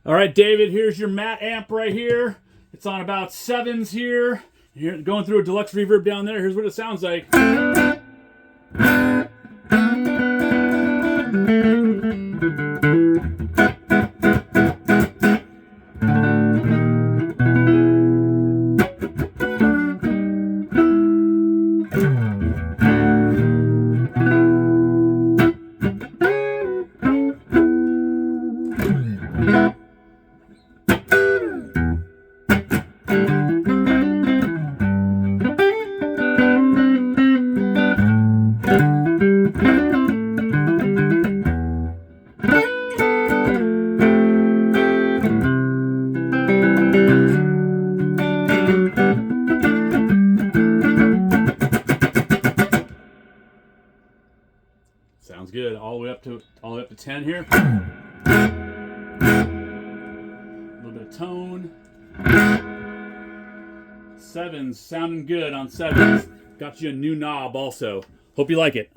All right, David, here's your Mat amp right here. It's on about 7s here. You're going through a deluxe reverb down there. Here's what it sounds like. Sounds good. All the way up to 10 here. A little bit of tone. 7s sounding good on 7s. Got you a new knob also. Hope you like it.